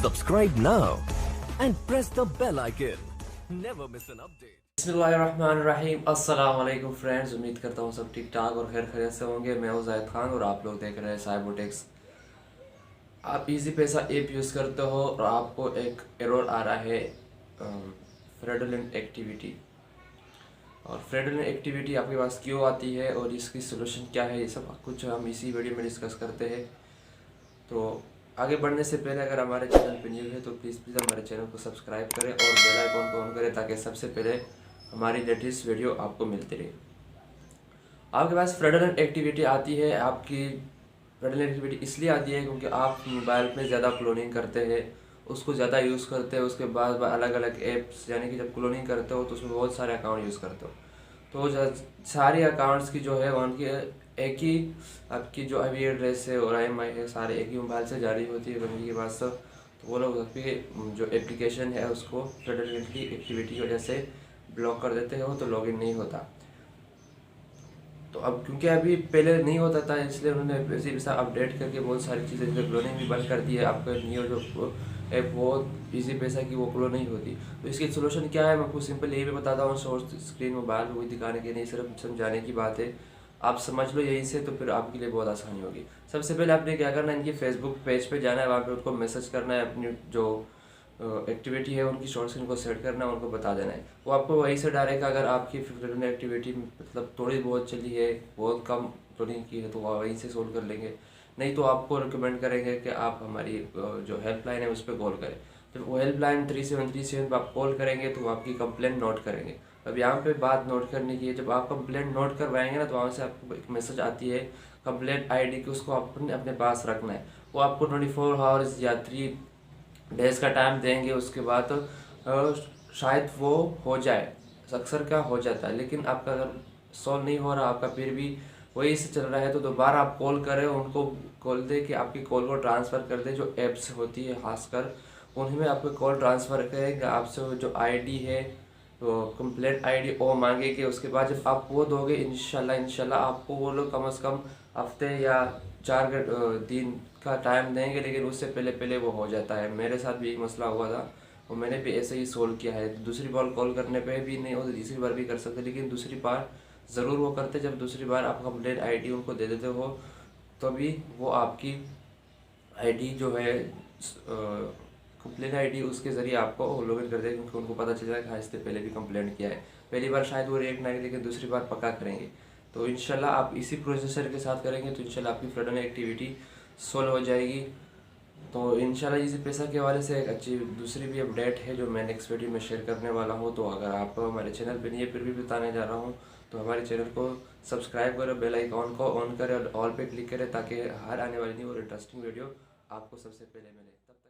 Subscribe now and press the bell icon. Never miss an update. बिस्मिल्लाहिर्रहमानिर्रहीम। अस्सलाम वालेकुम friends, उम्मीद करता हूँ सब ठीक ठाक और खैर खैरियत से होंगे। मैं हूँ जाहिद खान और आप लोग देख रहे हैं साइबोटेक्स। आप इजी पैसा ऐप यूज़ करते हो और आपको एक एरर आ रहा है फ्रॉडुलेंट एक्टिविटी। और फ्रॉडुलेंट एक्टिविटी आपके पास क्यों आती है और इसकी सोल्यूशन क्या है, ये सब कुछ हम इसी वीडियो में डिस्कस करते हैं। तो आगे बढ़ने से पहले अगर हमारे चैनल पर न्यू है तो प्लीज़ हमारे चैनल को सब्सक्राइब करें और बेल आइकन को ऑन करें ताकि सबसे पहले हमारी लेटेस्ट वीडियो आपको मिलती रहे। आपके पास फ्रॉडुलेंट एक्टिविटी आती है। आपकी फ्रॉडुलेंट एक्टिविटी इसलिए आती है क्योंकि आप मोबाइल में ज़्यादा क्लोनिंग करते हैं, उसको ज़्यादा यूज़ करते हैं। उसके बाद अलग अलग ऐप्स, यानी कि जब क्लोनिंग करते हो तो उसमें बहुत सारे अकाउंट यूज़ करते हो। तो सारे अकाउंट्स की जो है उनकी एक ही आपकी जो आई एड्रेस है और IMI है, सारे एक ही मोबाइल से जारी होती है बंदी के पास। तो वो लोग आपकी जो एप्लीकेशन है उसको फ्रॉडुलेंट एक्टिविटी की वजह से ब्लॉक कर देते हो तो लॉगिन नहीं होता। तो अब क्योंकि अभी पहले नहीं होता था इसलिए उन्होंने इसी के साथ अपडेट करके बहुत सारी चीज़ें जैसे क्लोनिंग भी बंद कर दी है। आपका न्यू जो ऐप वो इजी पैसा की वो क्लोन नहीं होती। तो इसकी सोल्यूशन क्या है मैं आपको सिंपल यही भी बताता हूँ। शॉर्ट स्क्रीन मोबाइल में वही दिखाने के नहीं, सिर्फ समझाने की बात है। आप समझ लो यहीं से तो फिर आपके लिए बहुत आसानी होगी। सबसे पहले आपने क्या करना है, इनकी फेसबुक पेज पे जाना है, वहाँ पे उनको मैसेज करना है, अपनी जो एक्टिविटी है उनकी शॉर्ट स्क्रीन को सेट करना है, उनको बता देना है। वो आपको वहीं से डालेगा। अगर आपकी फ्रॉडुलेंट एक्टिविटी मतलब थोड़ी बहुत चली है, बहुत कम क्लोनिंग की है, तो वह वहीं से सोल्व कर लेंगे। नहीं तो आपको रिकमेंड करेंगे कि आप हमारी जो हेल्पलाइन है उस पर कॉल करें। जब वो हेल्पलाइन 3737 पर आप कॉल करेंगे तो आपकी कंप्लेंट नोट करेंगे। अब यहाँ पे बात नोट करने की है, जब आप कंप्लेंट नोट करवाएंगे ना तो वहाँ से आपको एक मैसेज आती है कंप्लेंट ID की, उसको आपने अपने पास रखना है। वो आपको 24 आवर्स या 3 डेज का टाइम देंगे। उसके बाद शायद वो हो जाए, अक्सर क्या हो जाता है। लेकिन आपका अगर सॉल्व नहीं हो रहा, आपका फिर भी वही से चल रहा है, तो दोबारा आप कॉल करें, उनको कॉल दे कि आपकी कॉल को ट्रांसफ़र कर दे। जो एप्स होती है खासकर उन्हीं में आपको कॉल ट्रांसफ़र करेंगे। आपसे जो ID है तो कंप्लेंट ID वो मांगेंगे। उसके बाद जब आप वो दोगे इंशाल्लाह आपको वो लोग कम से कम हफ्ते या 4 दिन का टाइम देंगे। लेकिन उससे पहले पहले वो हो जाता है। मेरे साथ भी एक मसला हुआ था और मैंने भी ऐसे ही सोल्व किया है। दूसरी बार कॉल करने पे भी नहीं हो तो तीसरी बार भी कर सकते, लेकिन दूसरी बार ज़रूर वो करते जब दूसरी बार आप कंप्लेंट ID उनको दे देते हो, तभी वो आपकी ID जो है कंप्लेंट ID उसके ज़रिए आपको लॉगिन कर देंगे, क्योंकि उनको पता चल जाएगा हाँ इससे पहले भी कंप्लेंट किया है। पहली बार शायद वो रिएक्ट ना करें, लेकिन दूसरी बार पक्का करेंगे। तो इंशाल्लाह आप इसी प्रोसेसर के साथ करेंगे तो इंशाल्लाह आपकी फ्रॉडुलेंट एक्टिविटी सॉल्व हो जाएगी। तो इंशाल्लाह इसी पैसा के हवाले से एक अच्छी दूसरी भी अपडेट है जो मैं नेक्स्ट वीडियो में शेयर करने वाला हूँ। तो अगर आप हमारे चैनल पर नहीं है फिर भी बताने जा रहा हूँ, तो हमारे चैनल को सब्सक्राइब करें, बेल आइकॉन को ऑन करें और ऑल पे क्लिक करें ताकि हर आने वाली न्यू और इंटरेस्टिंग वीडियो आपको सबसे पहले मिले। तब तक